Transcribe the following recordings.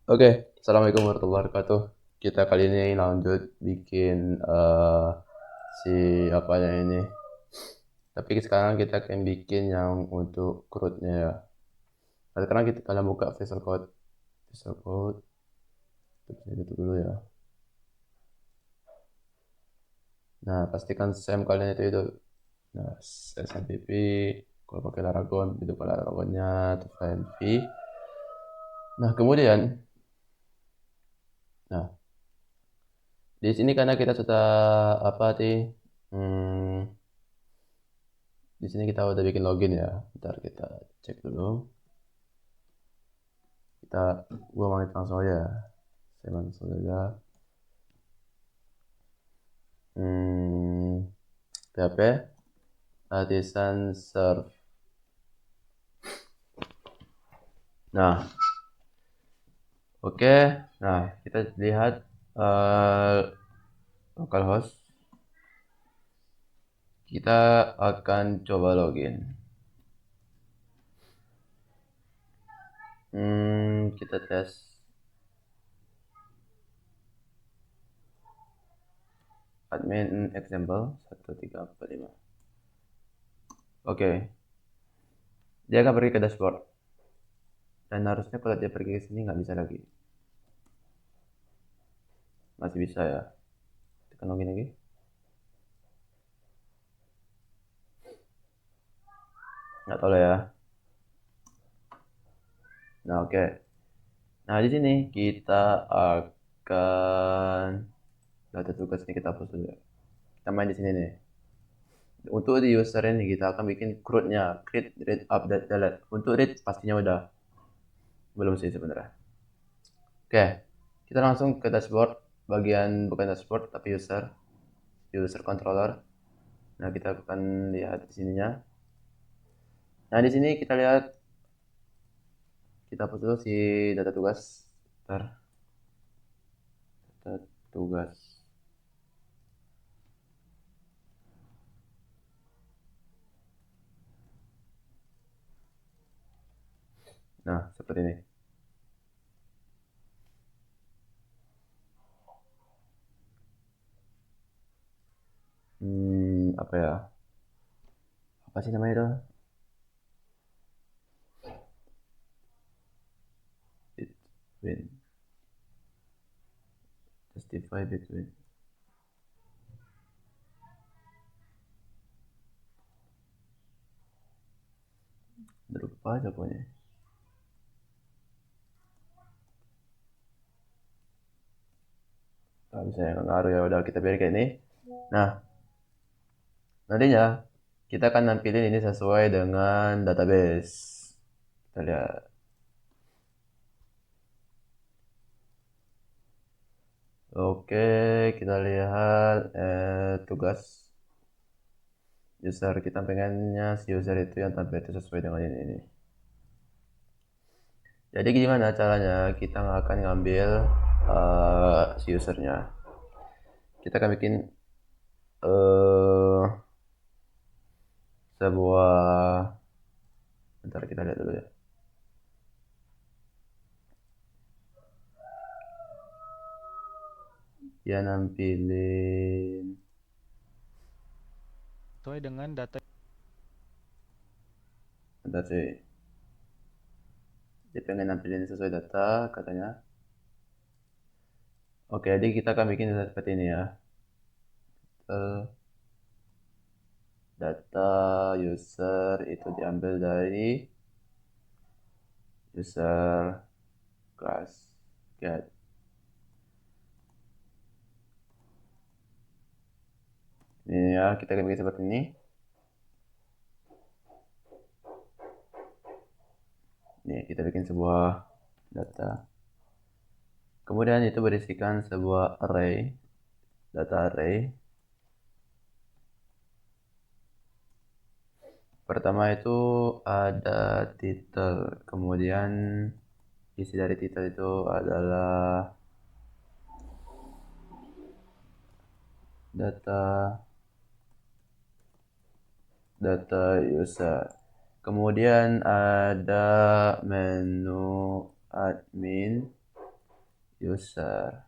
Oke, Assalamualaikum warahmatullahi wabarakatuh. Kita kali ini lanjut bikin si apanya ini. Tapi sekarang kita akan bikin yang untuk crudnya ya. Nah, sekarang kita kalian buka Visual Code. Visual Code. Terus ini tutup dulu ya. Nah, pastikan SEM kalian itu hidup. Nah, SMPP. Kalau pakai Laragon, itu kalau Laragonnya itu V. Nah, kemudian, nah di sini karena kita sudah apa sih? Hmm, Di sini kita udah bikin login ya. Ntar kita cek dulu. Gua mau langsung aja. Saya langsung aja. Hmm, PHP artisan serve. Nah, oke. Nah, kita lihat uh, localhost. Kita akan coba login. Kita tes. Admin example 1345. Oke, dia akan pergi ke dashboard. Dan harusnya kalau dia pergi ke sini nggak bisa lagi. Masih bisa ya. Tekan login lagi. Nggak tahu lah ya. Nah, oke. Nah, di sini kita akan data tugas ini kita hapus dulu ya. Kita main di sini nih. Untuk di user ini kita akan bikin CRUD-nya, create, read, update, delete. Untuk read pastinya udah. Belum sih sebenarnya. Oke. Kita langsung ke dashboard, bagian bukan dashboard tapi user controller. Nah, kita akan lihat di sininya. Nah, di sini kita lihat kita hapus dulu si data tugas. Ntar, data tugas. Nah, seperti ini. Apa ya? Apa sih namanya itu? Between. Justify between. Udah lupa aja pokoknya. Nggak bisa ya, nggak ngaruh ya. Udah kita biar kayak ini. Nah, nantinya kita akan nampilin ini sesuai dengan database. Kita lihat. Oke, kita lihat tugas user. Kita pengennya si user itu yang tampil itu sesuai dengan ini. Jadi gimana caranya kita akan ngambil si usernya. Kita akan bikin sebuah, bentar kita lihat dulu ya. Dia nampilin Sesuai dengan data. bentar sih. Dia pengen nampilin sesuai data katanya. Oke, jadi kita akan bikin seperti ini ya. Data user itu diambil dari user class get. Ini ya, kita akan bikin seperti ini. Nih, kita bikin sebuah data. Kemudian itu berisikan sebuah array, data array. Pertama itu ada title, kemudian isi dari title itu adalah data user. Kemudian ada menu admin. user.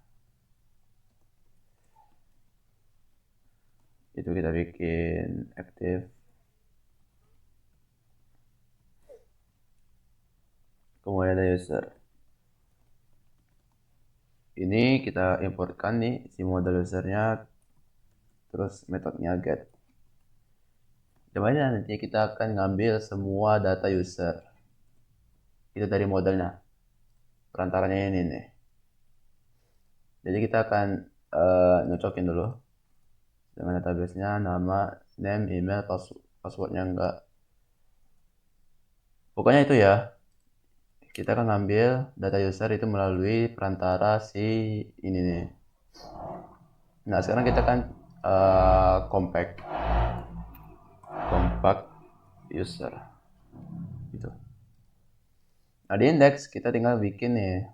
Itu kita bikin active. Kemudian ada user. Ini kita importkan nih si model usernya, terus metodenya get. Dimana nanti kita akan ngambil semua data user. Itu dari modelnya. Perantaranya ini nih. Jadi kita akan nyocokin dulu dengan database-nya, nama, name, email, passwordnya enggak. Pokoknya itu ya. Kita akan ngambil data user itu melalui perantara si ini nih. Nah, sekarang kita akan compact user gitu. Nah, di index kita tinggal bikin nih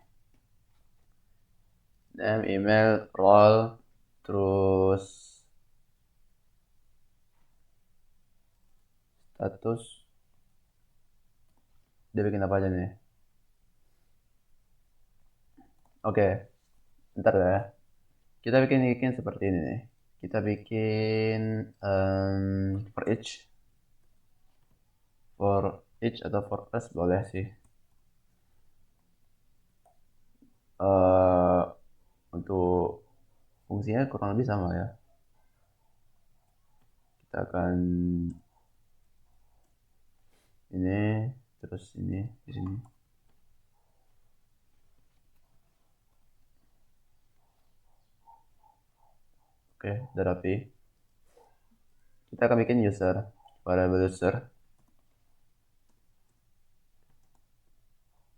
name, email, role, terus status. Dia bikin apa aja nih? Oke, ntar ya. Kita bikin seperti ini nih. Kita bikin for each atau for plus boleh sih. Untuk fungsinya kurang lebih sama ya. Kita akan ini terus ini di sini. Oke, udah rapi. Kita akan bikin user, variable user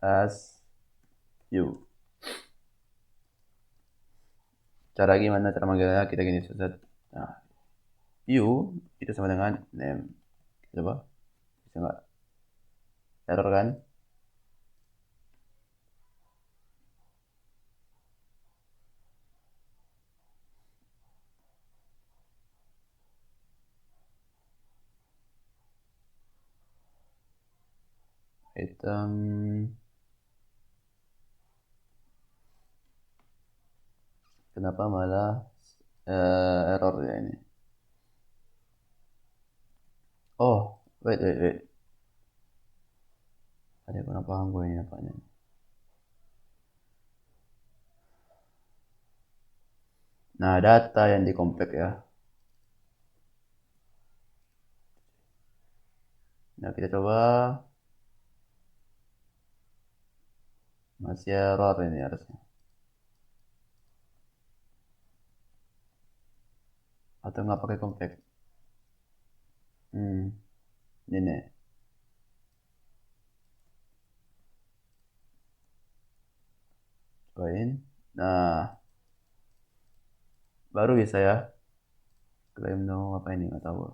as you. Cara gimana cara manggilnya, kita gini set. Nah, you itu sama dengan name. Coba bisa nggak? Error kan? Item kenapa malah error ya ini? Oh, wait. Ada kurang paham gue ini apanya. Nah, data yang di compact ya. Nah, kita coba. Masih error ini harusnya. Atau nggak pakai compact? Ini. Cobain. Nah, baru bisa ya. Claim no apa ini nggak tahu.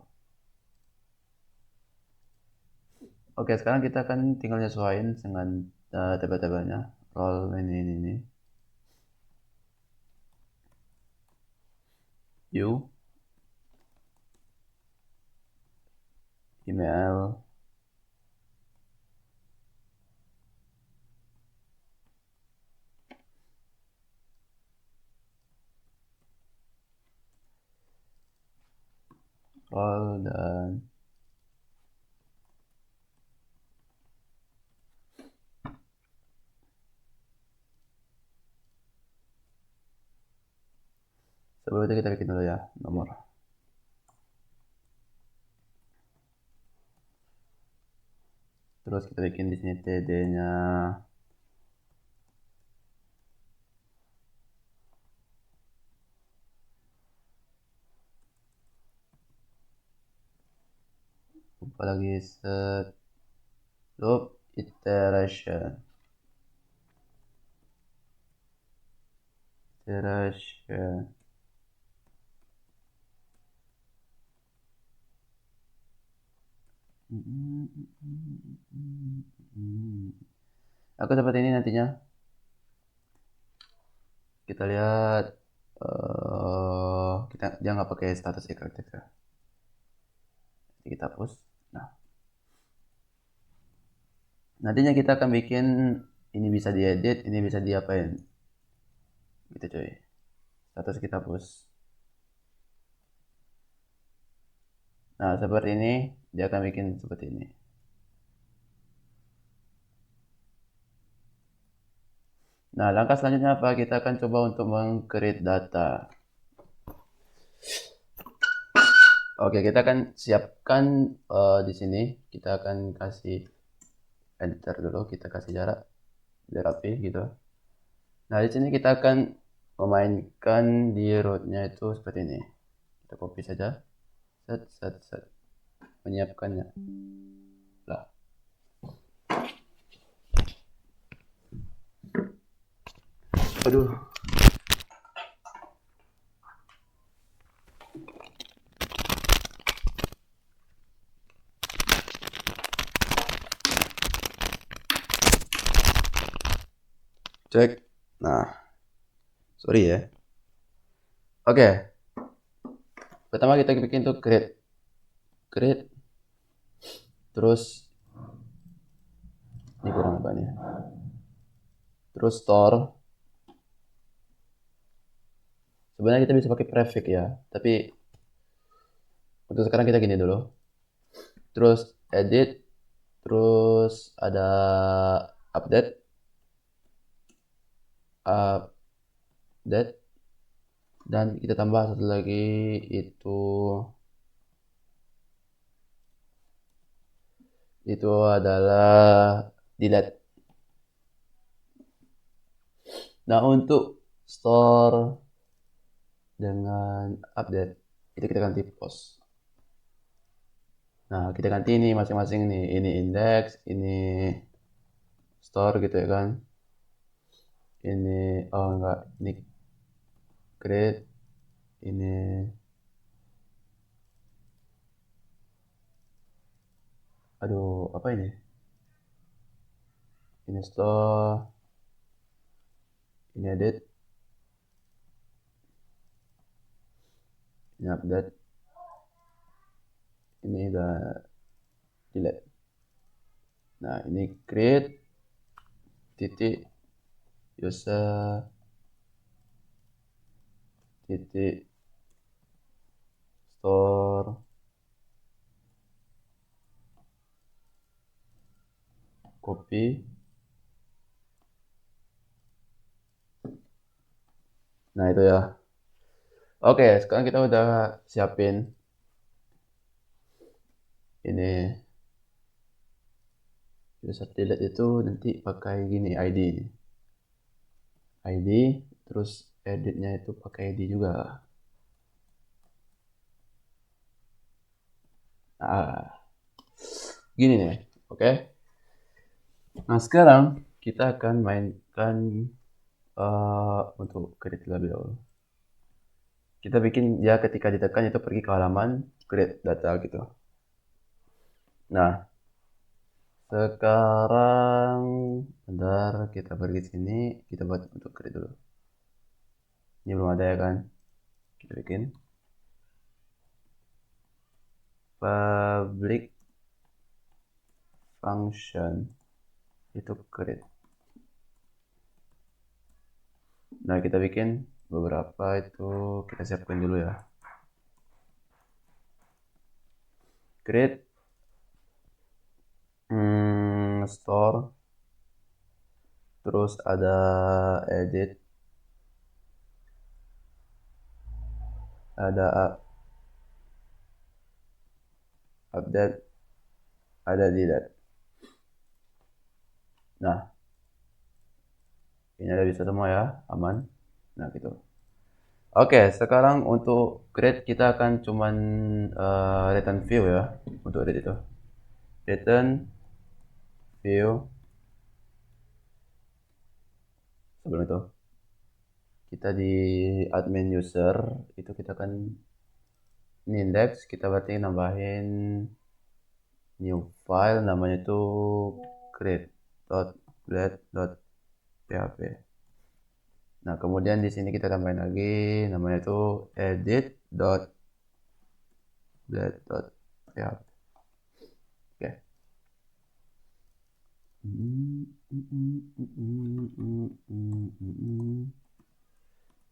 Oke, sekarang kita akan tinggal nyesuaiin dengan tabel-tabelnya. Roll ini. You, email, roll, dan sebelum itu kita bikin dulu ya nomor. Terus kita bikin di sini TD-nya. Lupa lagi set loop iteration. Aku seperti ini nantinya. Kita lihat dia nggak pakai status karakter ya. Jadi kita hapus. Nah, nantinya kita akan bikin ini bisa diedit, ini bisa diapain. gitu coy. Status kita hapus. Nah seperti ini, dia akan bikin seperti ini. Nah langkah selanjutnya apa? Kita akan coba untuk meng-create data. Oke, kita akan siapkan di sini. Kita akan kasih enter dulu, kita kasih jarak biar rapi gitu. Nah di sini kita akan memainkan di rootnya itu seperti ini. Kita copy saja, set, menyiapkannya. Lah, aduh. Cek. Nah, sorry ya. Oke. Pertama kita bikin tuh create. Terus ini kurang apa nih? Terus store. Sebenarnya kita bisa pakai prefix ya, tapi untuk sekarang kita gini dulu. Terus edit, terus ada update, dan kita tambah satu lagi itu adalah delete. Nah untuk store dengan update itu kita ganti post. Nah kita ganti ini masing-masing nih, ini index, ini store gitu ya kan. Ini oh enggak, ini create, ini aduh apa ini? Ini store, ini edit, ini update, ini udah delete. Nah ini create titik user titik store copy. Nah itu ya. Oke, sekarang kita udah siapin ini user delete itu nanti pakai gini ID ini. ID terus editnya itu pakai ID juga. Nah, gini nih, oke. Nah sekarang kita akan mainkan untuk create lebih dahulu. Kita bikin ya ketika ditekan itu pergi ke halaman create data gitu. Nah sekarang bentar kita pergi sini, kita buat untuk create dulu. Ini belum ada ya kan? Kita bikin public function itu create. Nah kita bikin beberapa itu kita siapkan dulu ya. Create store, terus ada edit, ada update, ada delete. Nah ini udah bisa semua ya, aman. Nah gitu. Oke, sekarang untuk create kita akan cuman return view ya untuk edit itu. Return view. Sebelum itu kita di admin user itu kita akan ini index, kita berarti nambahin new file namanya itu create.blade.php. Nah kemudian di sini kita tambahin lagi namanya itu edit.blade.php. Oke.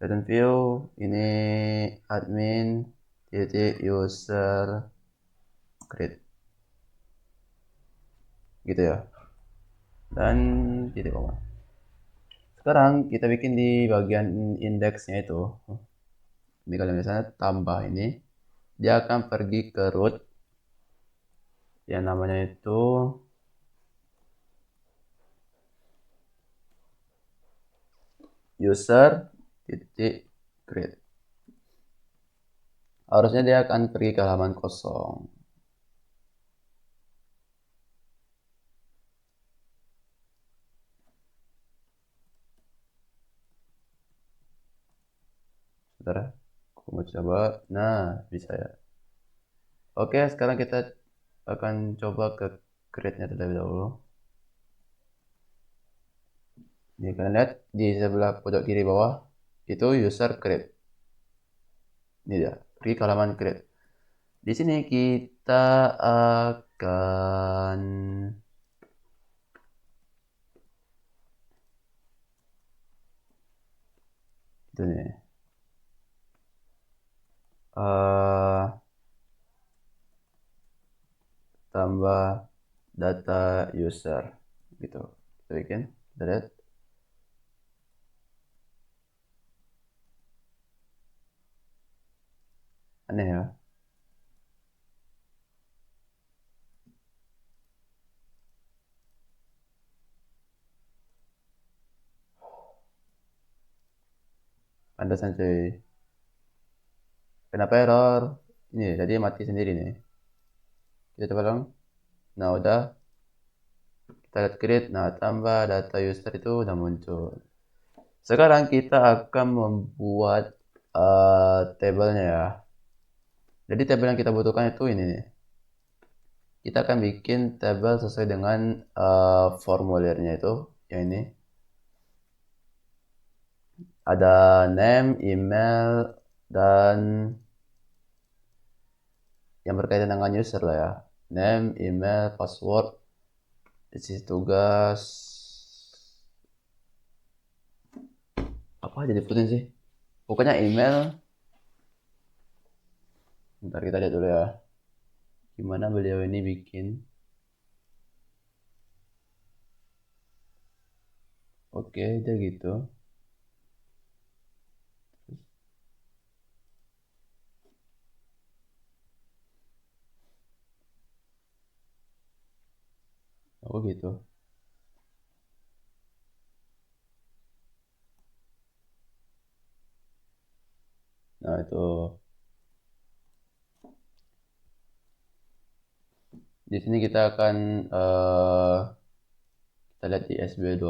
Button view ini admin titik user create gitu ya, dan titik koma. Sekarang kita bikin di bagian indeksnya itu. Ini kalau misalnya tambah ini, dia akan pergi ke root yang namanya itu user titik create. Harusnya dia akan pergi ke halaman kosong. Saudara, aku mau coba. Nah, bisa ya. Oke, sekarang kita akan coba ke create-nya terlebih dahulu. Ini kalian lihat di sebelah pojok kiri bawah itu user create. Ini dia, pergi ke halaman create. Di sini kita akan itu nih. Tambah data user gitu. Kita bikin, kita lihat. Aneh ya. Pantesan cuy. Kenapa error? Ini jadi mati sendiri nih. Kita coba dong. Nah udah. Kita lihat create. Nah tambah data user itu udah muncul. Sekarang kita akan membuat tabelnya ya. Jadi tabel yang kita butuhkan itu ini nih. Kita akan bikin tabel sesuai dengan formulirnya itu. Yang ini. Ada name, email, dan yang berkaitan dengan user lah ya. Name, email, password, isi tugas. Apa aja disebutin sih? Pokoknya email. Bentar kita lihat dulu ya. Gimana beliau ini bikin. Oke, dia gitu. Oh gitu. Nah itu. Di sini kita akan kita lihat di SB2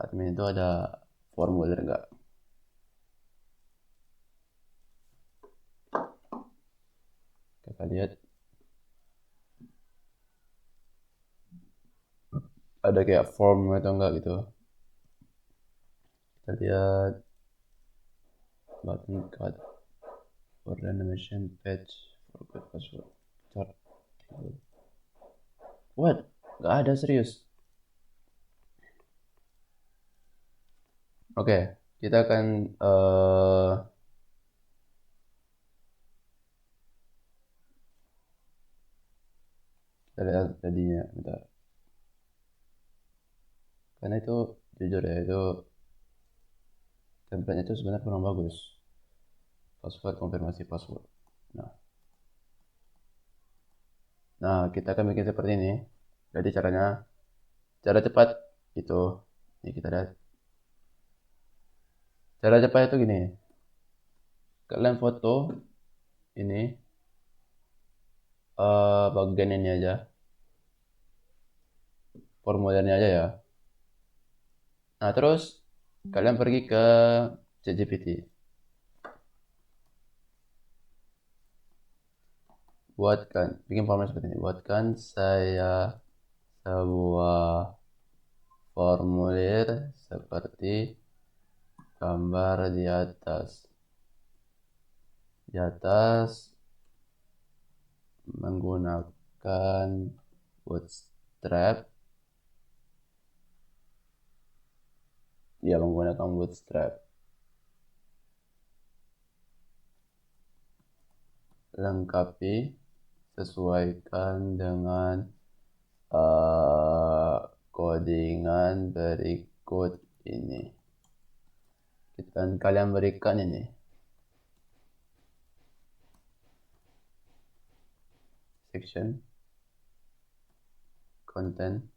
admin itu ada formulir nggak? Kita lihat ada kayak form atau enggak gitu. Kita lihat button card for animation page forgot password. Start. What? Nggak ada serius. Oke, kita akan kita lihat tadinya. Bentar. Karena itu jujur ya itu template itu sebenarnya kurang bagus. Password, konfirmasi password. Nah, kita akan bikin seperti ini. Jadi caranya, cara cepat itu, ini kita lihat. Cara cepat itu gini. Kalian foto ini bagian ini aja, formulirnya aja ya. Nah, terus kalian pergi ke ChatGPT. Buatkan, bikin formulir seperti ini. Buatkan saya sebuah formulir seperti gambar di atas. Di atas menggunakan Bootstrap. Ya, menggunakan Bootstrap. lengkapi, sesuaikan dengan codingan berikut ini. Dan kalian berikan ini section, content,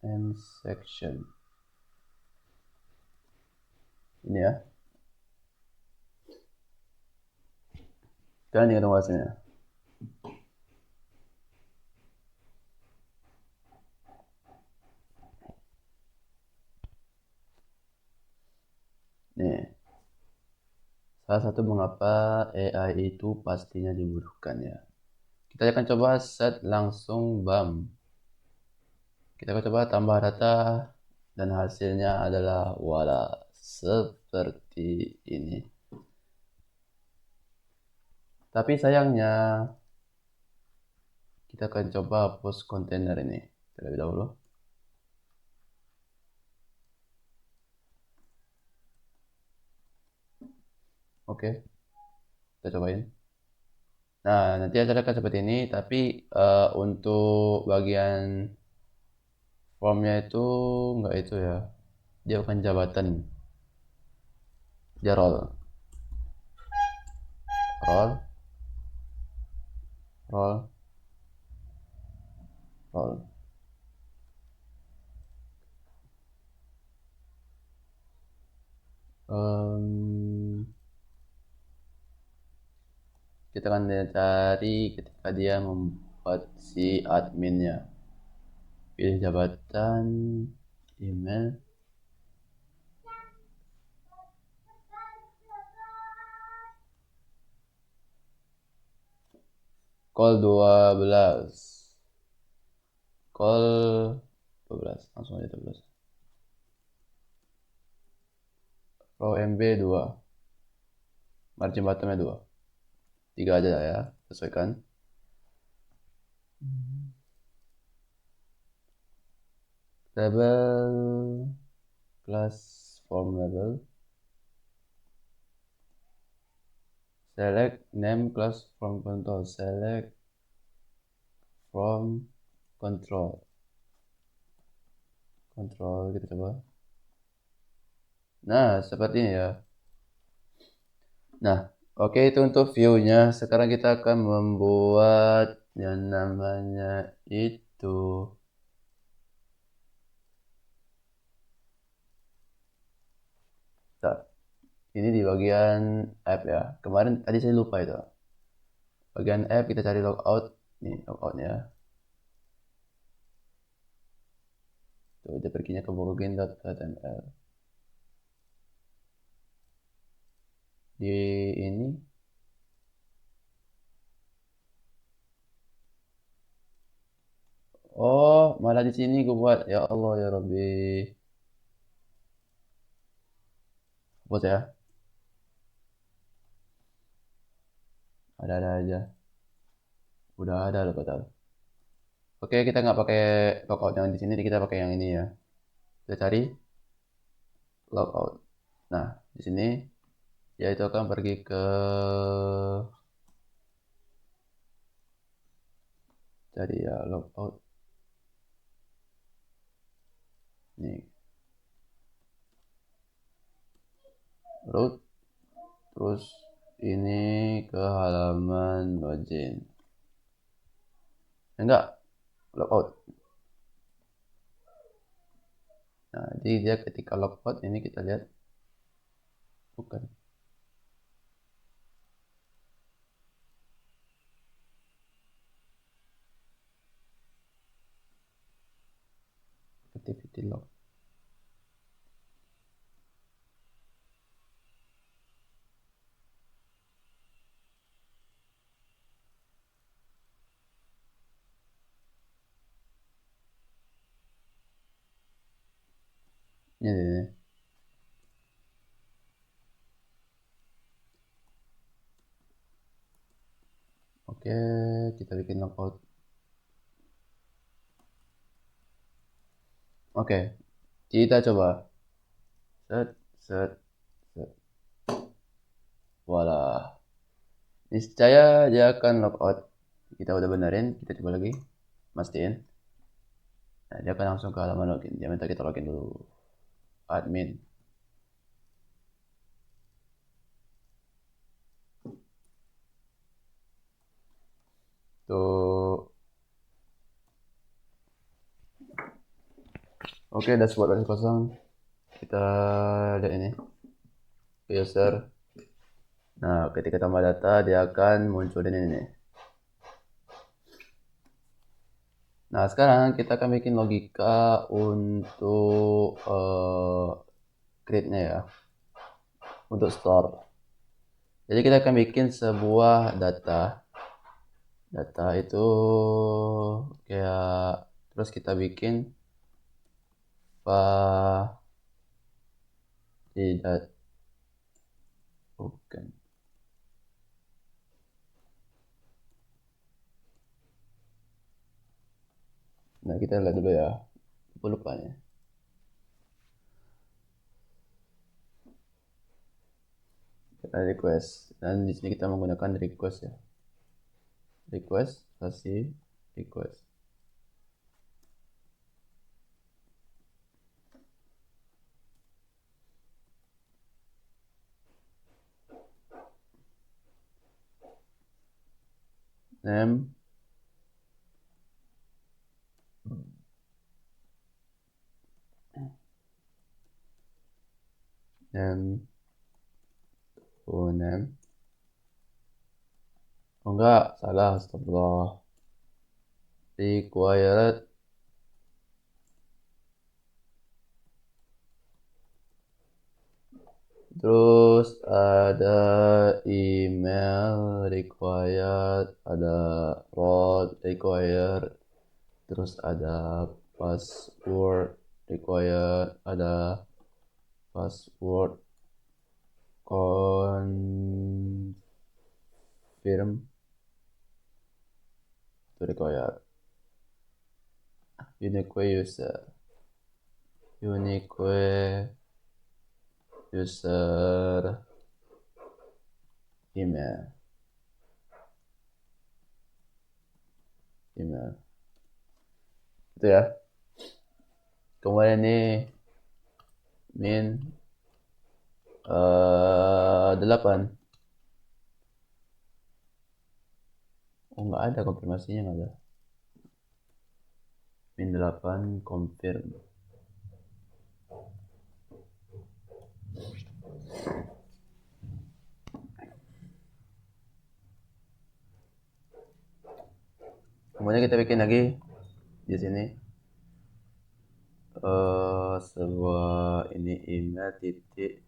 and section. Ini ya. Kalian tinggal tunggu hasilnya. Nih. Salah satu mengapa AI itu pastinya dibutuhkan ya. Kita akan coba set langsung BAM. Kita akan coba tambah data dan hasilnya adalah wala seperti ini. Tapi sayangnya kita akan coba hapus kontainer ini terlebih dahulu. Oke, kita cobain. Nah, nanti hasilnya akan seperti ini, tapi untuk bagian formnya itu enggak itu ya. Dia bukan jabatan. Dia role. Role. Role. Role. Kita akan cari ketika dia membuat si adminnya. Pilih jabatan, email, call 12, call 12, langsung aja 12. Row MB 2, margin bottomnya 2, 3 aja lah ya, sesuaikan. Label, class form label, select name class from control, select from control, kita coba. Nah, seperti ini ya. Nah, oke, itu untuk view-nya. Sekarang kita akan membuat yang namanya itu. Bentar. Ini di bagian app ya. Kemarin tadi saya lupa itu. Bagian app kita cari logout. Nih, logoutnya. Tuh, dia perginya ke login.html. Di ini. Oh, malah di sini gue buat. Ya Allah ya Rabbi. Buat ya. Ada-ada aja. Udah ada loh betul. Oke, kita nggak pakai logout yang di sini, kita pakai yang ini ya. Kita cari logout. Nah, di sini yaitu akan pergi ke cari ya logout. Nih. Root. Terus ini ke halaman login. Enggak, logout. Nah, jadi dia ketika logout ini kita lihat bukan. Activity log. Ini. Oke, kita bikin logout. Oke, kita coba. Set. Voila. niscaya dia akan logout. Kita udah benerin, kita coba lagi, mastiin. Nah, dia akan langsung ke halaman login. Dia minta kita login dulu. Admin. Tuh. Oke, dashboard masih kosong. Kita lihat ini. User. Nah, ketika tambah data, dia akan munculin ini nih. Nah, sekarang kita akan bikin logika untuk create-nya ya. Untuk store. Jadi kita akan bikin sebuah data. Data itu kayak terus kita bikin tidak bukan. Nah, kita lihat dulu ya. Aku lupa nih. Kita request dan di sini kita menggunakan request ya. Request kasih request. Name name name. Oh enggak, salah, astagfirullah. Required terus ada email required, ada road required, terus ada password required, ada password confirm itu required. Unique user email itu ya. Kemudian ini min 8. Oh nggak ada konfirmasinya, nggak ada. Min 8 confirm. Kemudian kita bikin lagi di sini sebuah ini email titik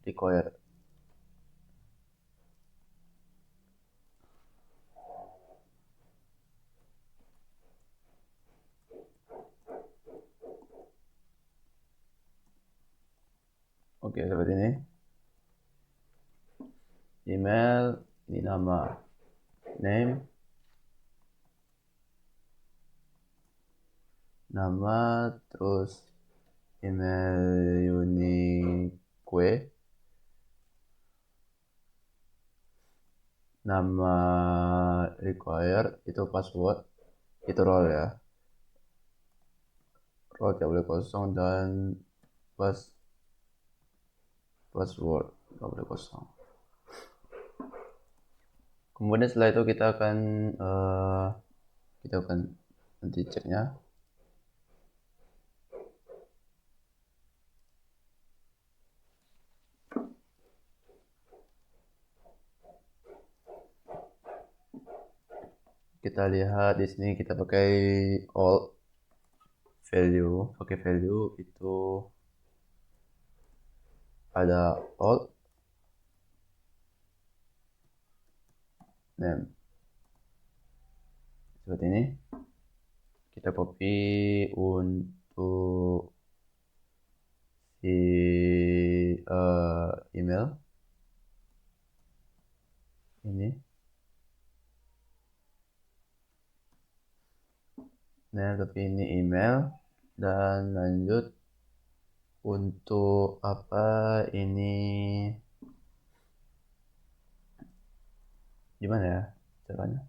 required. Oke, seperti ini. Email, ini nama, name, nama, terus email unique, nama required, itu password, itu role ya. Role tidak boleh kosong dan password tidak boleh kosong. Kemudian setelah itu kita akan nanti ceknya. Kita lihat di sini kita pakai alt value, pakai value itu ada alt name seperti ini. Kita copy untuk si email ini. Nah, tapi ini email dan lanjut untuk apa ini Gimana ya caranya?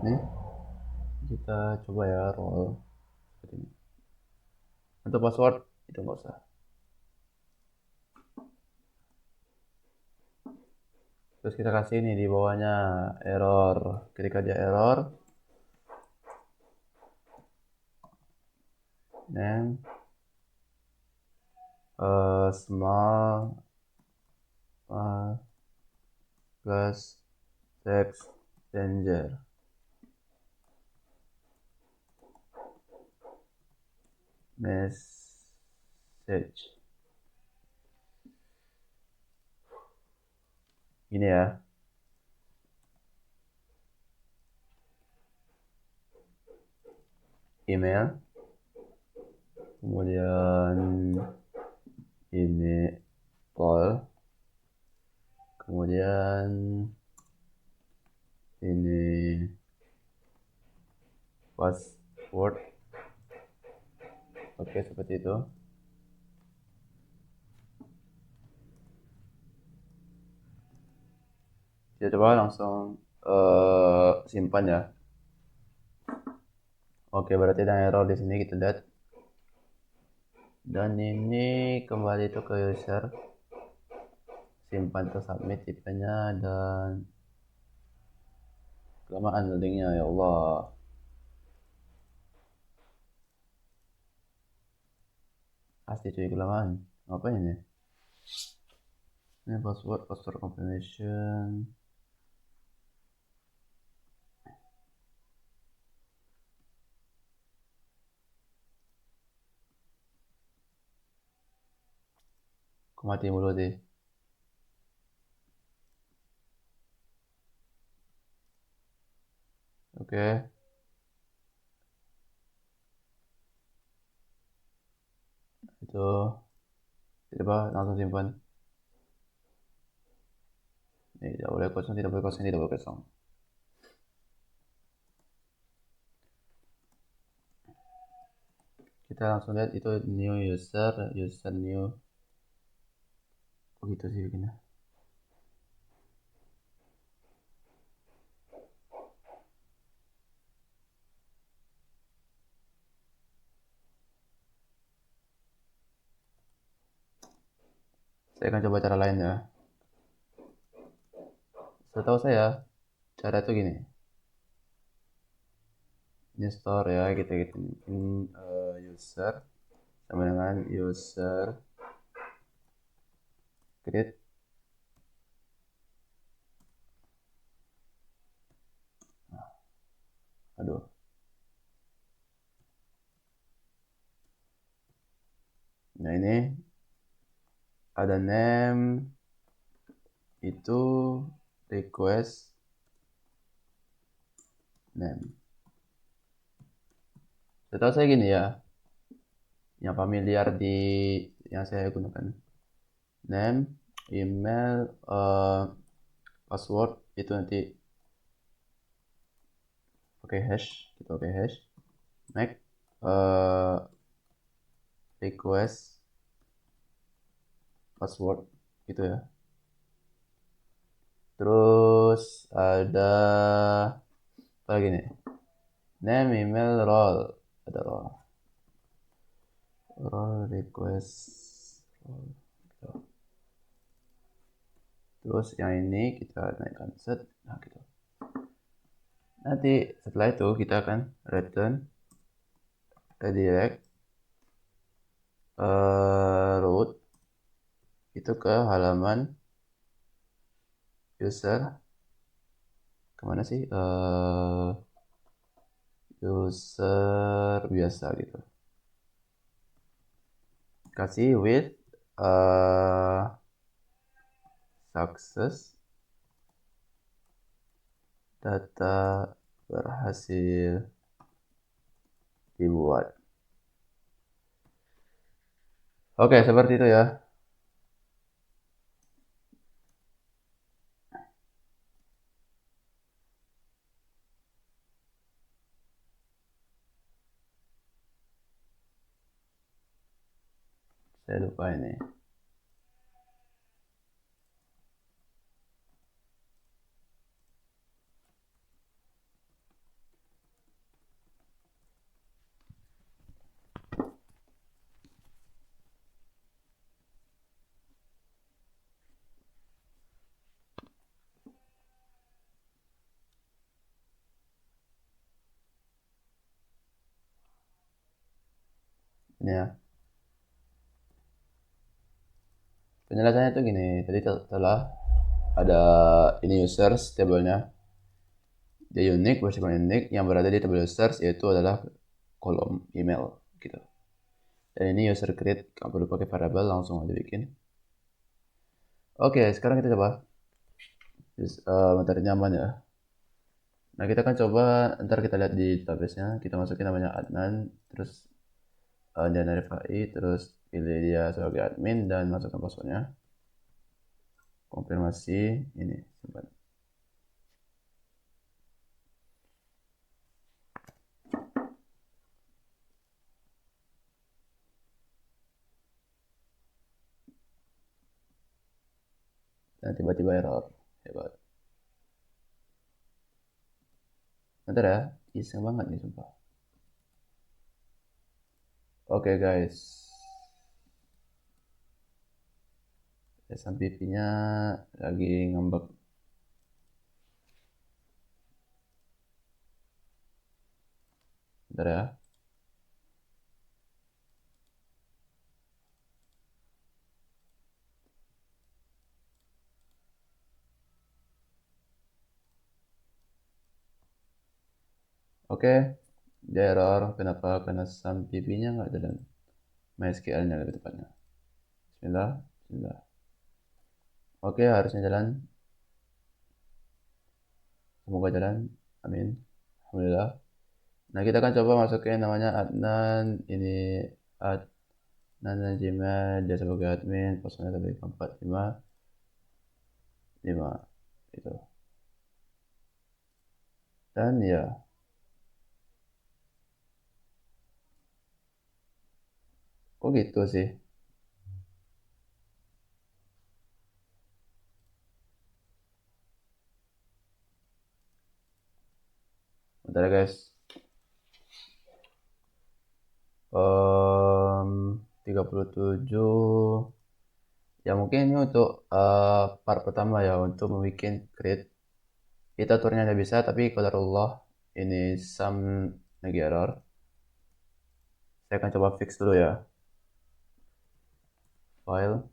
Ini kita coba ya roll seperti ini. Untuk password itu nggak usah. Terus kita kasih ini di bawahnya error. Ketika dia error, name small plus text danger message. Ini ya. Email. Kemudian ini call. Kemudian ini password. Oke, seperti itu. Kita coba langsung simpan ya. Oke, berarti ada error di sini, kita lihat. Dan ini kembali itu ke user. Simpan ke submit tipenya dan kelamaan loadingnya, ya Allah. Pasti cuy kelamaan. Ngapain ini? Ini password confirmation. Aku mati mulu sih. Oke. Itu coba langsung simpan. Ini tidak boleh kosong, tidak boleh kosong, tidak boleh kosong. Kita langsung lihat itu new user new. Oh gitu sih bikinnya. Saya akan coba cara lain ya. Setahu saya cara itu gini. Ini store ya, kita bikin user sama dengan user create. Aduh. Nah ini ada name itu request name. Setahu saya gini ya, yang familiar di yang saya gunakan name, email, password itu nanti pakai hash, kita pakai hash, make request password gitu ya. Terus ada apa lagi nih? Name, email, role, ada role request role. Terus yang ini kita naikkan set, nah gitu. Nanti setelah itu kita akan return redirect root itu ke halaman user kemana sih user biasa gitu, kasih with success data berhasil dibuat. Oke, seperti itu ya. Saya lupa ini. Ini ya. Penjelasannya tuh gini. Tadi telah ada ini users tabelnya. Dia unik, bersifat unik. Yang berada di tabel users yaitu adalah kolom email gitu. Dan ini user create, nggak perlu pakai variable, langsung aja bikin. Oke, sekarang kita coba. Bentar nyaman ya. Nah, kita akan coba, ntar kita lihat di database-nya, kita masukin namanya Adnan, terus dia verify, terus pilih dia sebagai admin dan masukkan passwordnya. Konfirmasi, ini simpan. Dan tiba-tiba error, hebat. Bentar ya, iseng banget nih sumpah. Oke guys, SMPP-nya lagi ngambek. Bentar ya. Oke, dia error. Kenapa? Karena SMPP-nya nggak jalan. MySQL-nya lebih tepatnya. Bismillah, bismillah. Oke, harusnya jalan. Semoga jalan. Amin. Alhamdulillah. Nah, kita akan coba masukin namanya Adnan. Ini Adnan Najimah. Dia sebagai admin. Passwordnya tadi 455. Gitu. Dan ya. Kok gitu sih? Bentar ya guys. 37. Ya mungkin ini untuk part pertama ya, untuk membuat create. Kita aturnya udah bisa, tapi qadarullah ini some lagi error. Saya akan coba fix dulu ya. File.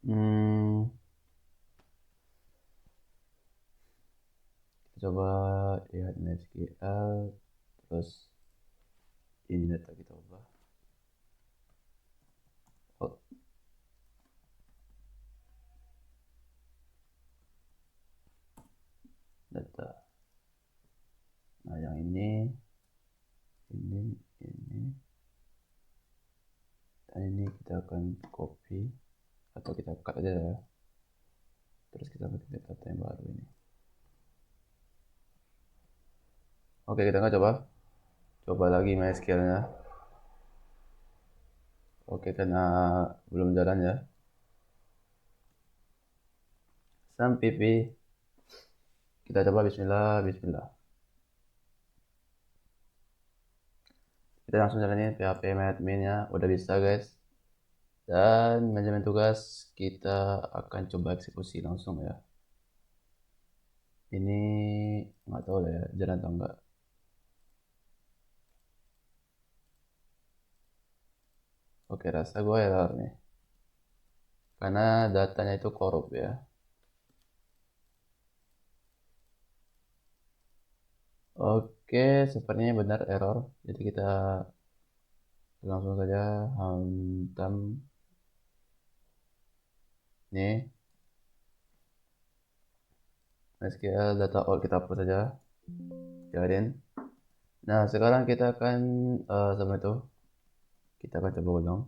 Hmm, kita coba lihat MySQL, terus ini data kita ubah. Oh, data. Nah, yang ini, dan ini kita akan copy atau kita cut aja ya. Terus kita pakai data yang baru ini. Oke, kita akan coba lagi MySQL-nya. Oke, karena belum jalan ya. SAMPP. Kita coba bismillah, bismillah. Kita langsung jalanin PHP admin-nya, udah bisa guys. Dan manajemen tugas kita akan coba eksekusi langsung ya. Ini nggak tahu lah ya, jalan atau enggak. Oke, rasa gue error nih. Karena datanya itu korup ya. Oke, sepertinya benar error. Jadi kita langsung saja hantam. Nih, SQL data all kita hapus saja. Jadiin. Nah, sekarang kita akan sama itu. Kita akan coba ulang.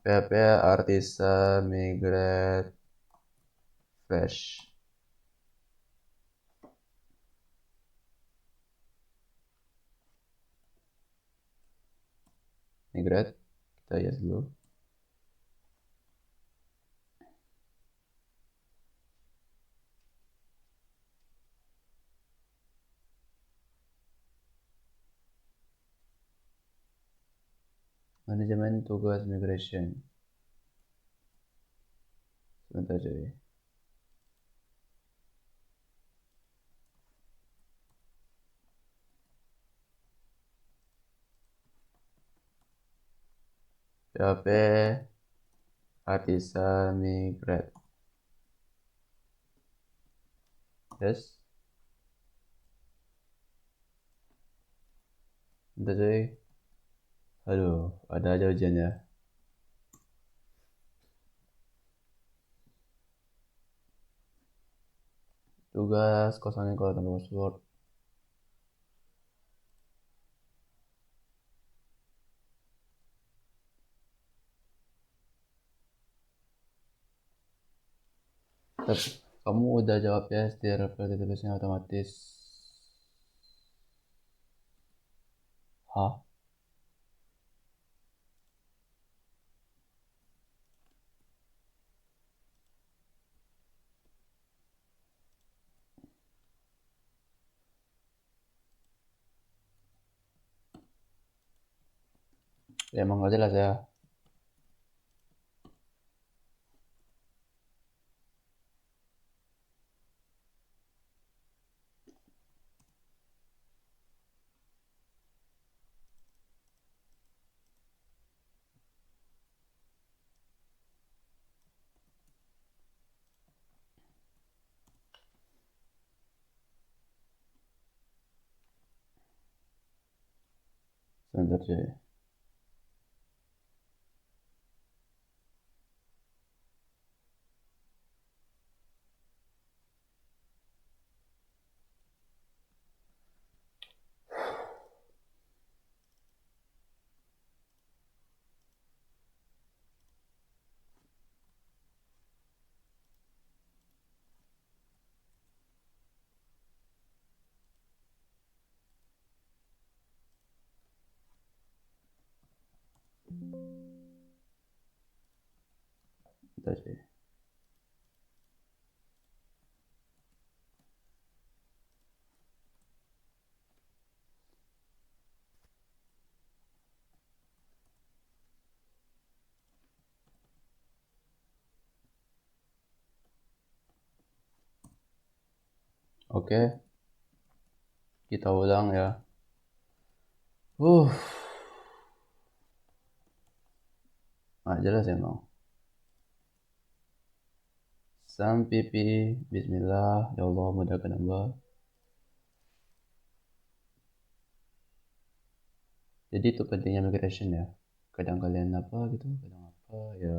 PHP artisan migrate flash. migrate, kita yes dulu. Manajemen tugas migration. Sebentar coy. PHP artisan migrate. Yes. Bentar coy. Aduh, ada aja ujiannya. Tugas kosongin kalau tanpa password. Tapi kamu udah jawab ya, setiap referensi tulisnya otomatis. Hah? Ya emang gak jelas ya. Sebentar coy. Bentar coy. Oke, kita ulang ya. Nggak jelas emang. Sampipi, bismillah, ya Allah mudahkan hamba. Jadi itu pentingnya migration ya. Kadang kalian apa gitu, kadang apa ya.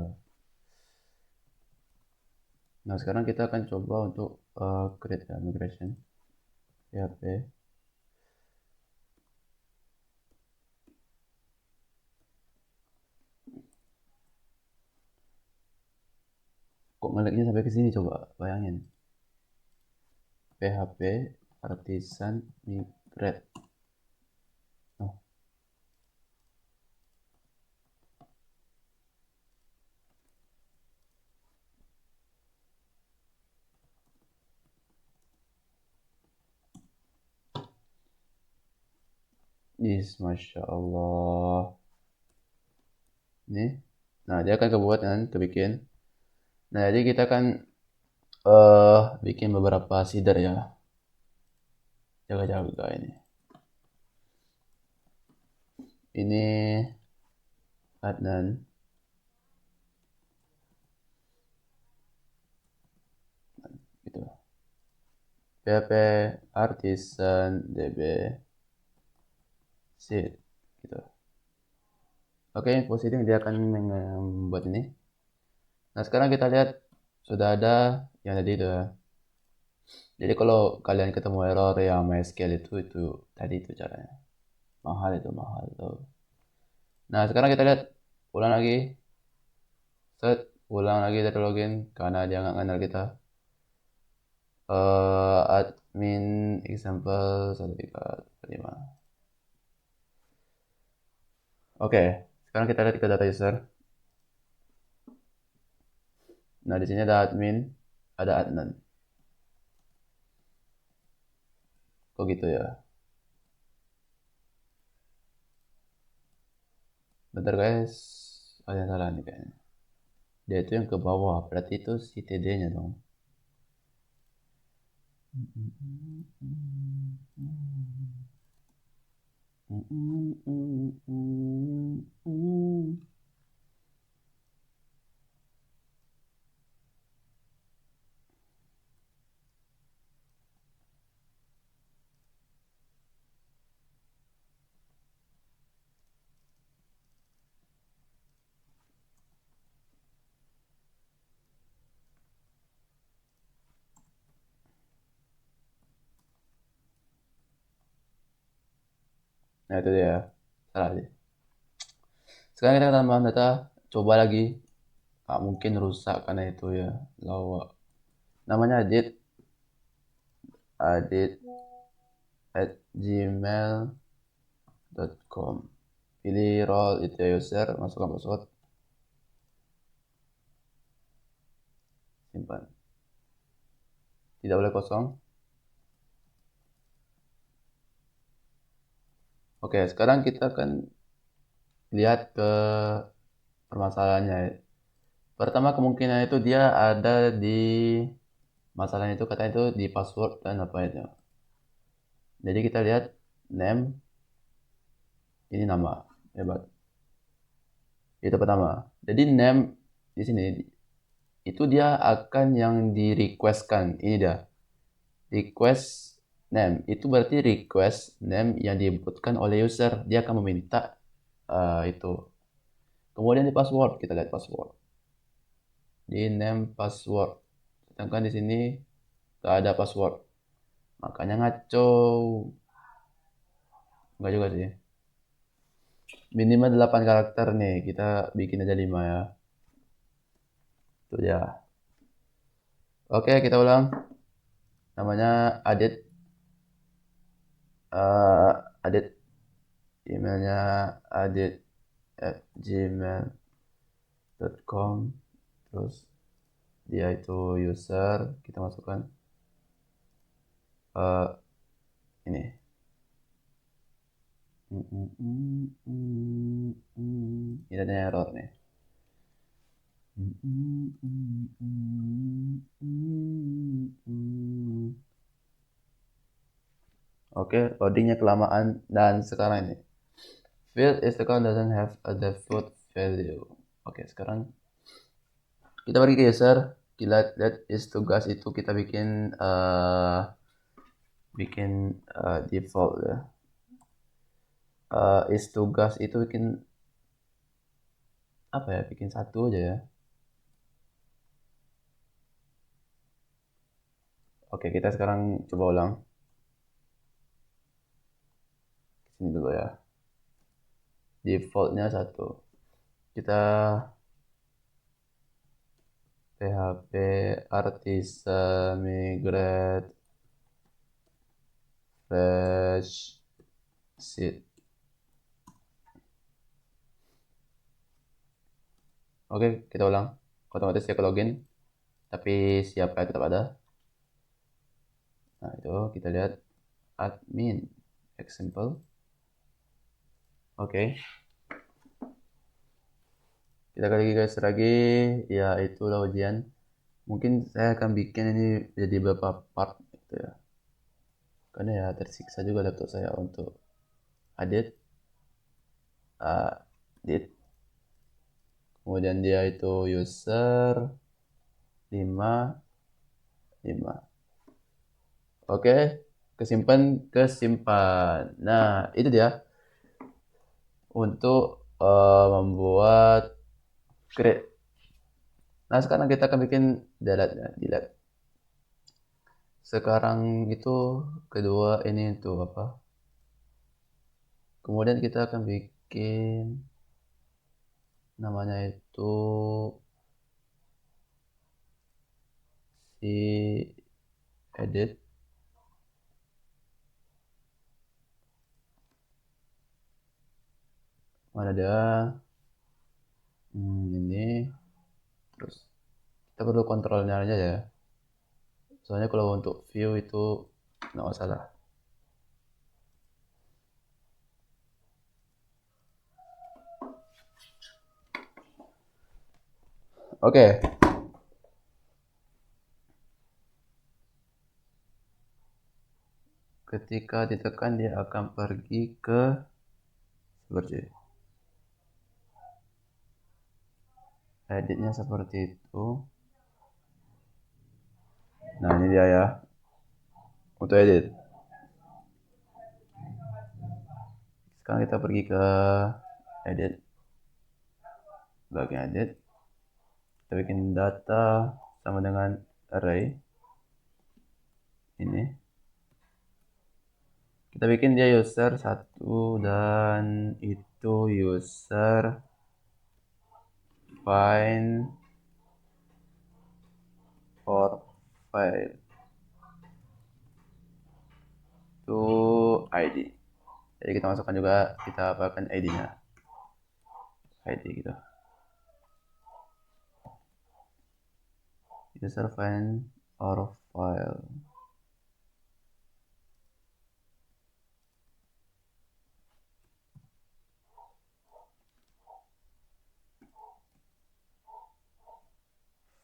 Nah sekarang kita akan coba untuk create ya, migration. PHP. Kok ngeliknya sampai ke sini coba bayangin. PHP artisan migrate. Oh, masya Allah. Nih, nah dia akan kebuat kan, kebikin. Nah jadi kita akan bikin beberapa seeder ya. Jaga-jaga ini. Ini Adnan. Gitu. PHP artisan DB seed gitu. Oke, proceeding dia akan membuat ini. Nah, sekarang kita lihat sudah ada yang tadi itu ya. Jadi kalau kalian ketemu error yang MySQL itu tadi itu caranya. Mahal itu, mahal tuh. Nah, sekarang kita lihat ulang lagi. Set, ulang lagi dari login karena dia nggak kenal kita. Admin example 1345. Oke, Sekarang kita lihat ke data user. Nah, di sini ada admin, ada admin. Kok gitu ya? Bentar guys, ada yang salah nih kayaknya. Dia itu yang ke bawah, berarti itu si TD-nya dong. Nah itu dia, salah aja. Sekarang kita tambah data, coba lagi. Mungkin rusak karena itu ya, lawak. Namanya adit@gmail.com. Pilih role itu ya user, masukkan password, simpan. Tidak boleh kosong. Oke, sekarang kita akan lihat ke permasalahannya. Pertama kemungkinan itu dia ada di masalahnya itu katanya itu di password dan apa itu. Jadi kita lihat name, ini nama, hebat. Itu pertama. Jadi name di sini itu dia akan yang di requestkan. Ini dia. Request name itu berarti request name yang diinputkan oleh user. Dia akan meminta itu. Kemudian di password kita lihat password. Di name password. Sedangkan di sini gak ada password. Makanya ngaco. Enggak juga sih. Minimal 8 karakter nih. Kita bikin aja 5 ya. Itu dia. Oke, kita ulang. Namanya Adit. Adit. Emailnya adit@gmail.com. Terus dia itu user. Kita masukkan ini. Ini ada error nih. Oke, loadingnya kelamaan dan sekarang ini field is account doesn't have a default value. Oke, sekarang kita pergi ke user, kita lihat is tugas itu kita bikin default ya. Is tugas itu bikin apa ya? Bikin satu aja ya. Oke, kita sekarang coba ulang. Sini dulu ya. Defaultnya satu. Kita php artisan migrate fresh seed. Oke, kita ulang. Otomatis dia ke login, tapi siapa tetap ada. Nah, itu kita lihat admin example. Oke. Kita lagi guys lagi, ya itulah ujian. Mungkin saya akan bikin ini jadi beberapa part gitu ya. Karena ya tersiksa juga laptop saya untuk edit, edit. Kemudian dia itu user 5 5. Oke, kesimpan. Nah, itu dia untuk membuat create. Nah, sekarang kita akan bikin delete ya, delete. Sekarang itu kedua ini itu apa? Kemudian kita akan bikin namanya itu si edit. Mana dia? Ini terus kita perlu kontrolnya aja ya, soalnya kalau untuk view itu nggak masalah. Oke. Ketika ditekan dia akan pergi ke seperti editnya seperti itu. Nah ini dia ya, untuk edit. Sekarang kita pergi ke edit, bagian edit, kita bikin data sama dengan array. Ini kita bikin dia user 1 dan itu user find or file to ID. Jadi kita masukkan juga, kita apakan ID-nya, ID gitu. User find or file.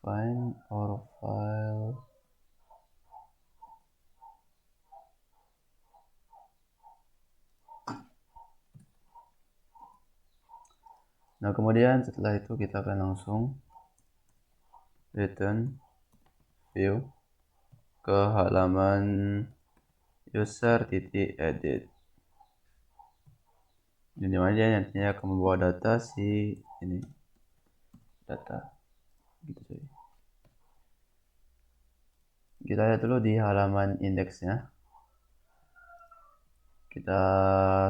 Find or file. Nah kemudian setelah itu kita akan langsung return view ke halaman user.edit. Ini mana dia nantinya akan membawa data si ini, data gitu saja. Kita lihat dulu di halaman indeksnya, kita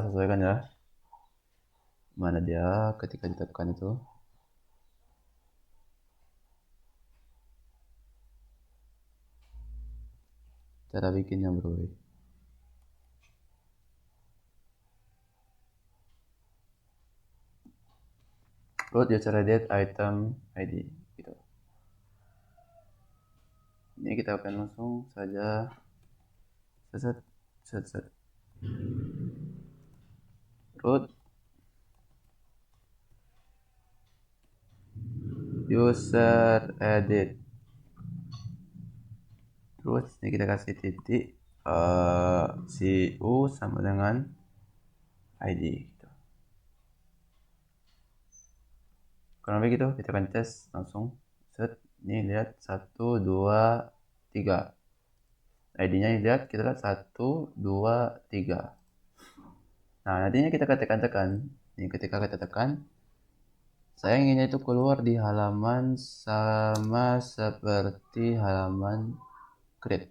sesuaikan ya, mana dia ketika ditekan itu. Cara bikinnya bro. Root user edit item ID gitu. Ini kita akan langsung saja set root user edit, terus ini kita kasih titik cu sama dengan ID gitu. Kurang lebih gitu, kita akan tes langsung. Set, ini lihat 1 2 3, ID-nya lihat, kita lihat 1 2 3. Nah nantinya kita tekan ini, ketika kita tekan, saya inginnya itu keluar di halaman sama seperti halaman create.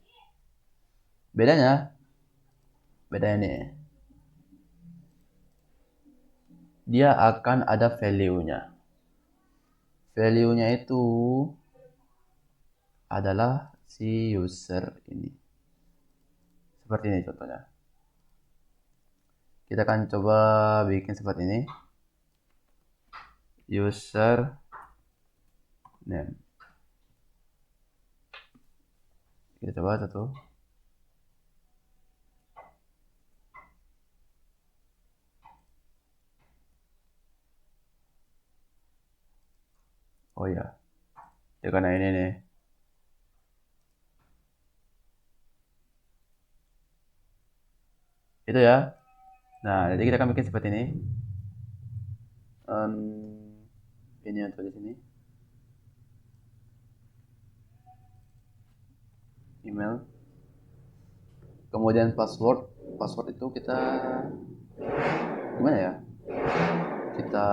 Bedanya nih, dia akan ada value-nya. Value-nya itu adalah si user ini. Seperti ini contohnya. Kita akan coba bikin seperti ini. User name. Kita coba satu. Oh ya, ya karena ini nih. Itu ya. Nah, jadi kita akan bikin seperti ini. Ini untuk di sini. Email. Kemudian password. Password itu kita gimana ya? Kita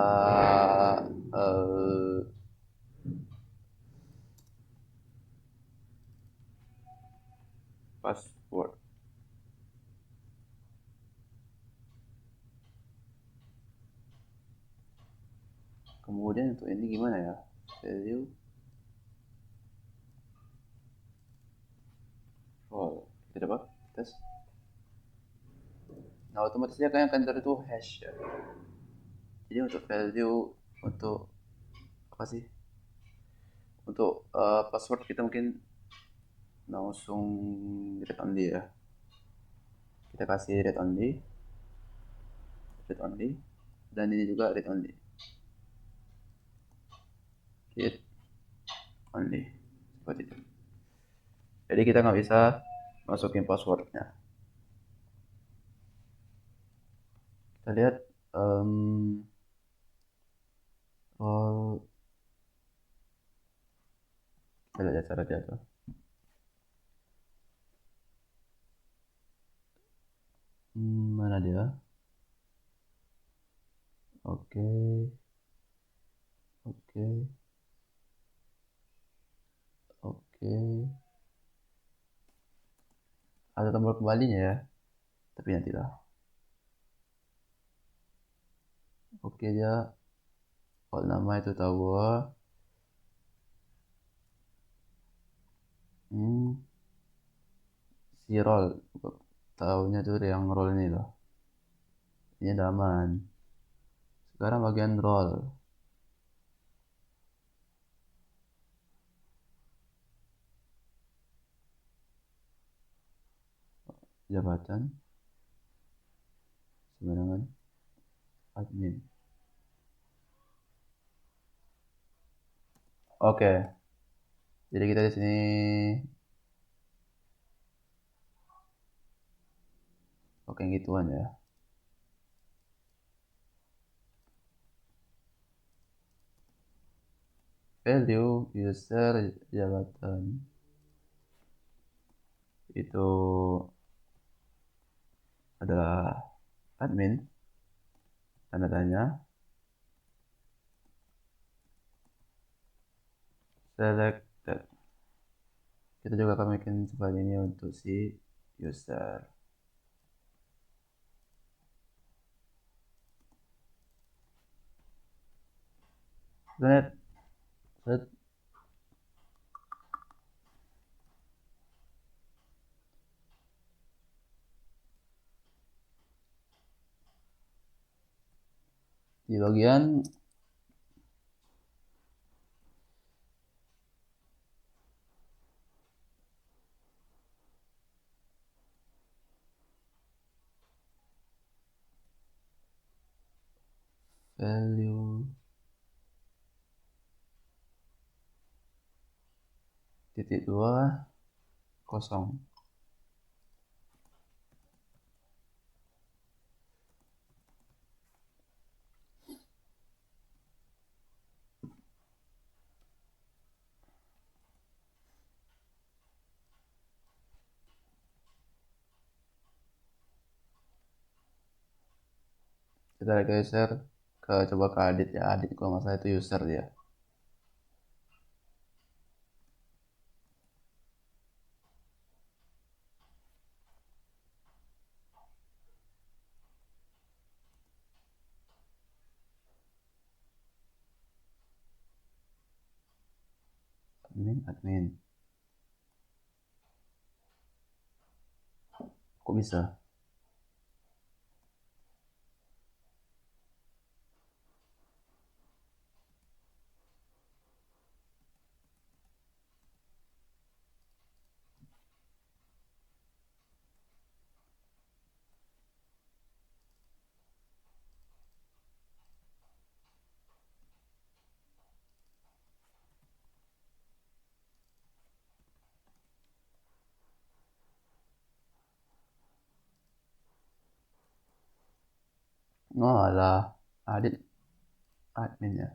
password. Kemudian untuk ini gimana ya? Value. Oh, kita coba tes. Nah, otomatis dia akan itu hash ya. Jadi untuk value untuk apa sih, untuk password kita mungkin langsung read only ya. Kita kasih read only, dan ini juga read only, read only, seperti itu. Jadi kita nggak bisa masukin passwordnya. Kita lihat oh, kita lihat cara dia tuh. Mana dia? Oke, oke, oke. Ada tombol kembalinya ya, tapi nantilah. Oke, dia kalau nama itu tahu gua. Si roll, tahunya tuh yang roll ini loh. Ini udah aman. Sekarang bagian roll. Jabatan, sembarangan, admin. Oke, jadi kita di sini oke gituan ya. Value user jabatan itu adalah admin, tanda tanya. Selected. Kita juga akan bikin seperti ini untuk si user. Set, set. Di bagian value titik 2 kosong. Kita geser ke coba ke Adit ya. Adit kalau nggak salah itu user dia. Admin. Kok bisa? Oh alah, Adit admin ya.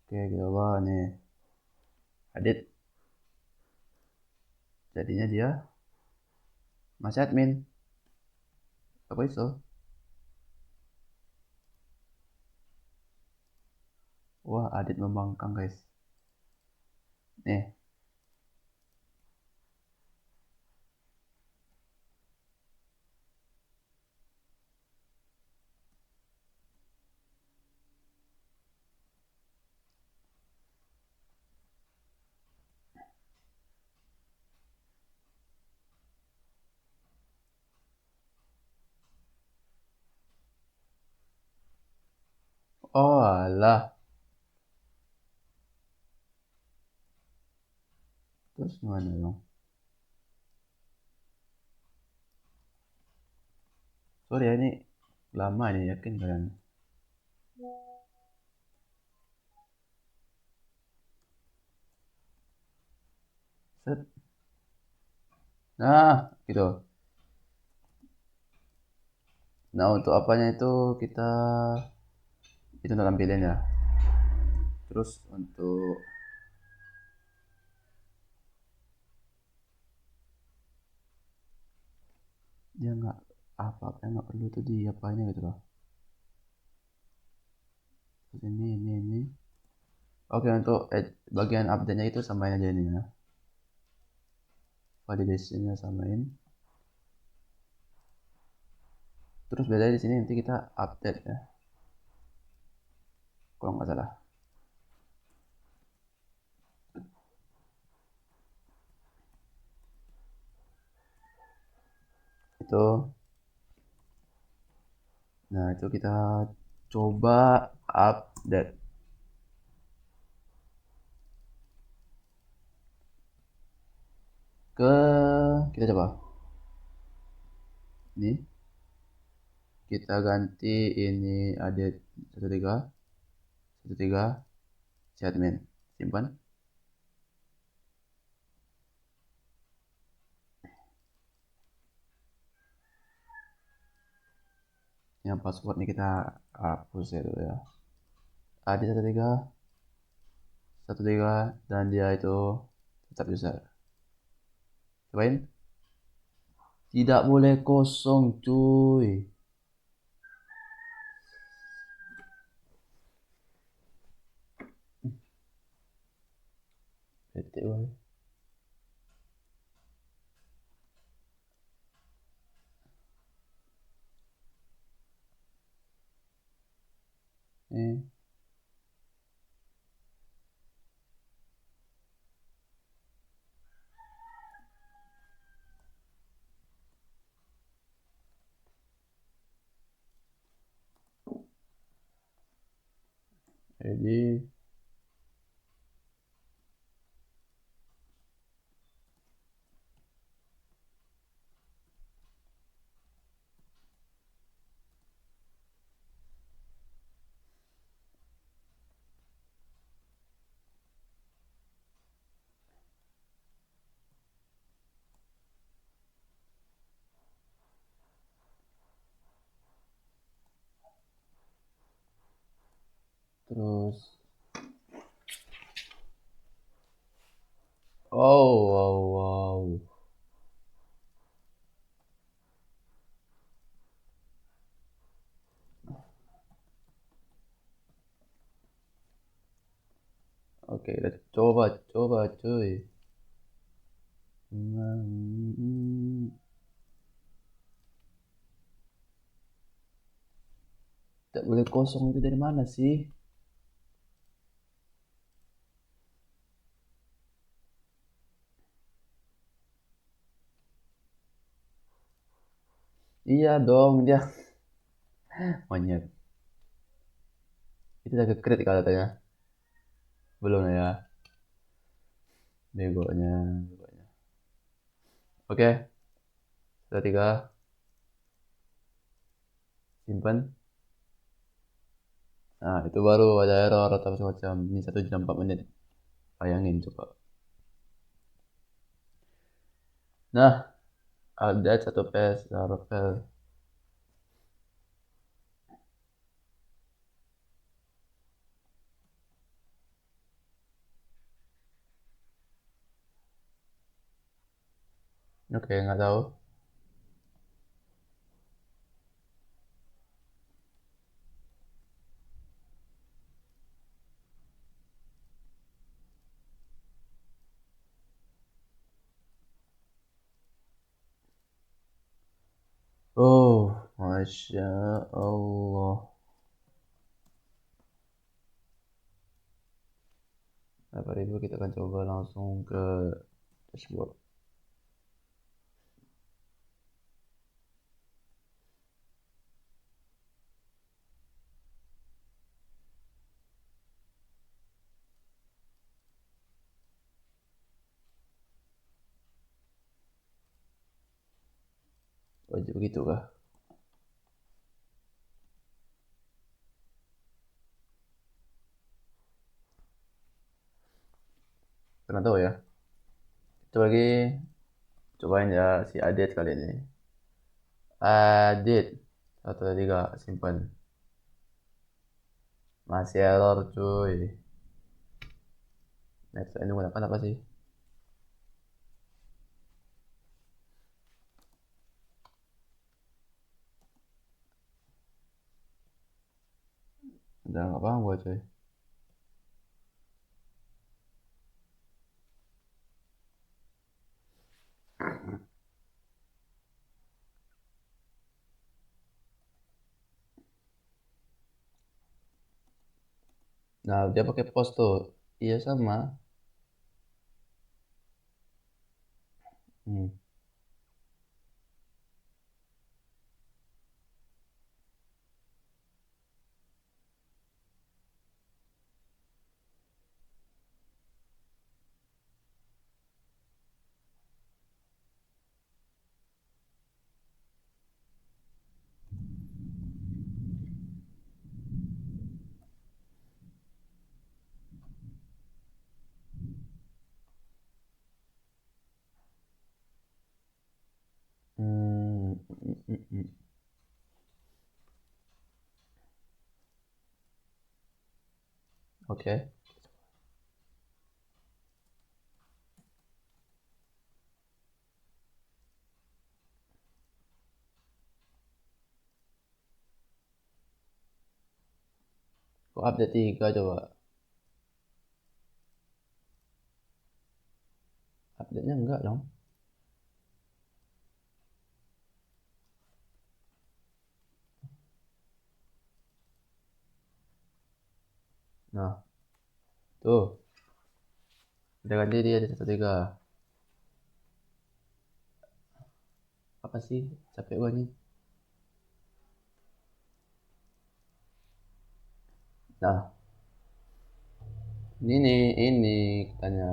Oke, kita bawa nih. Adit, jadinya dia masih admin. Apa itu? Wah, Adit membangkang guys. Nih, Oh alah. Terus gimana dong? Sorry ya ini lama nih yakin kalian. Set. Nah, gitu. Nah, untuk apanya itu kita itu tampilin ya. Terus untuk dia nggak apa-apa yang nggak perlu tuh di apanya gitu loh. Terus ini. Oke, untuk bagian update-nya itu samain aja ini ya. Validation-nya samain. Terus bedanya di sini nanti kita update ya. Kalau nggak salah. Itu. Nah, itu kita coba update. Kita coba. Ini kita ganti ini ada 13 admin. Simpan. Yang password ini kita hapus ya dulu ya. Ada 13 dan dia itu tetap user. Cobain. Tidak boleh kosong cuy. Bete banget. Eh. Jadi terus wow. Oke, kita coba cuy. Tidak boleh kosong itu dari mana sih? Iya dong dia monyet. Itu udah ke-create katanya. Belum ya. Begonya. Oke, sudah 3. Simpan. Nah, itu baru ada error atau semacam. Ini 1 jam 4 menit. Bayangin coba. Nah, update 1 PS Laravel. Oke, nggak tahu. Oh, Masya Allah. 8.000 kita akan coba langsung ke dashboard. Wajib begitu kah? Pernah tahu ya. Coba lagi, cobain ya si Adit kali ini. Adit, 1 2 3 simpan. Masih error cuy. Next ini menggunakan apa sih? Udah nggak paham gua cuy. Nah dia pakai post tuh. Iya sama. Hmm. Hmm. Oke. Kok update 3 coba? Update-nya enggak dong. Nah, tuh. Udah ganti dia di 1 3. Apa sih? Capek gua nih. Nah, ini katanya.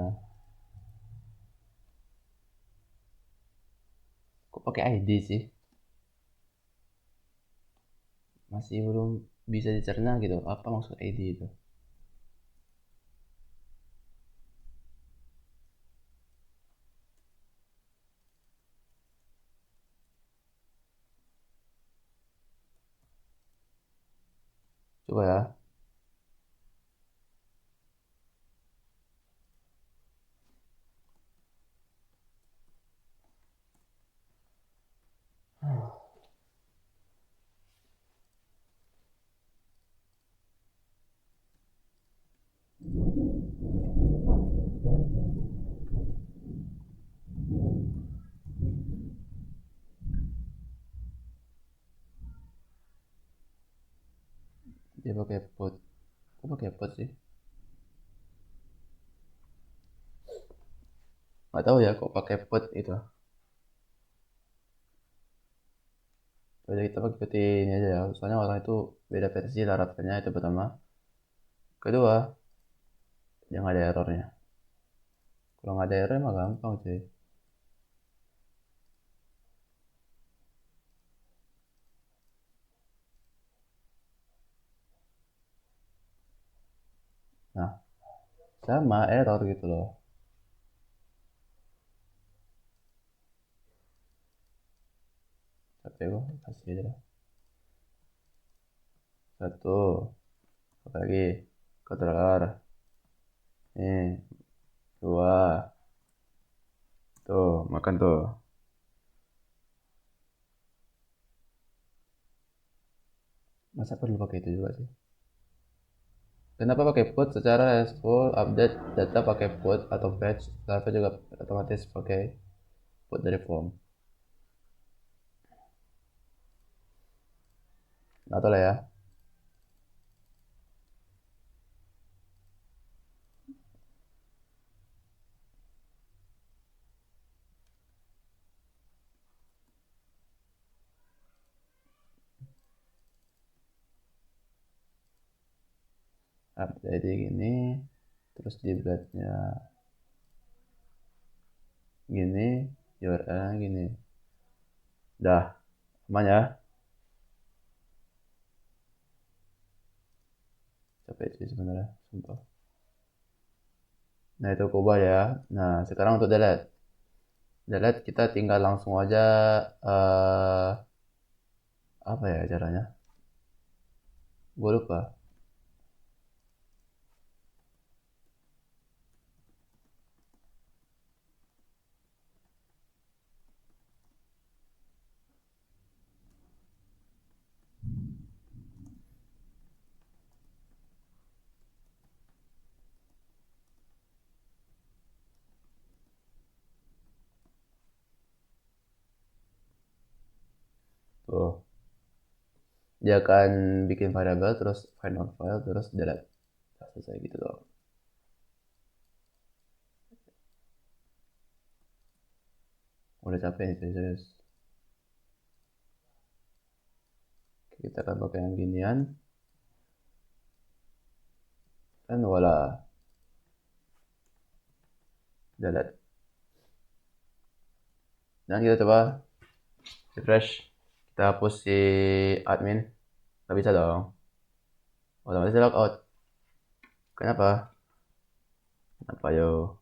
Kok pakai ID sih? Masih belum bisa dicerna gitu. Apa maksud ID itu? Coba ya. Dia pakai pot. Kok pakai pot sih? Nggak tahu ya kok pakai pot itu. Coba kita ikuti ini aja ya. Soalnya orang itu beda versi harapannya itu pertama. Kedua, dia nggak ada errornya. Kalau nggak ada error mah gampang sih. Nah, sama error gitu loh. Tapi gue kasih aja lah. Satu, apa lagi? Controller. Nih, dua. Tuh, makan tuh. Masa perlu pakai itu juga sih? Kenapa pakai put secara RESTful update data pakai put atau fetch Java juga otomatis pakai put dari form. Nggak tahu lah ya. Update gini, terus di bulatnya gini, URL gini. Dah. Aman ya? Capek sih sebenarnya, sumpah. Nah itu kubah ya. Nah sekarang untuk delete. Delete kita tinggal langsung aja eh apa ya caranya? Gue lupa. Tuh. Dia akan bikin variabel terus find on file terus delete. Nah, selesai gitu doang. Udah capek nih serius. Kita akan pakai yang ginian. Dan voila, delete. Dan kita coba refresh. Kita hapus si admin. Gak bisa dong. Otomatis logout. Kenapa? Kenapa yo?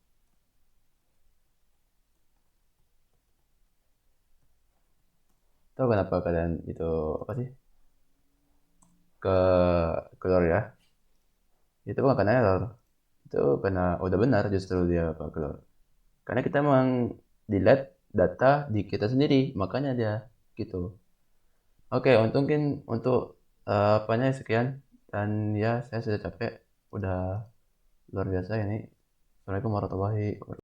Tahu kenapa kalian itu apa sih? Ke keluar ya? Itu bukan karena error. Itu karena udah benar justru dia apa keluar. Karena kita memang delete data di kita sendiri, makanya dia gitu. Oke, mungkin untuk apanya sekian dan ya saya sudah capek, udah luar biasa ini. Assalamualaikum warahmatullahi wabarakatuh.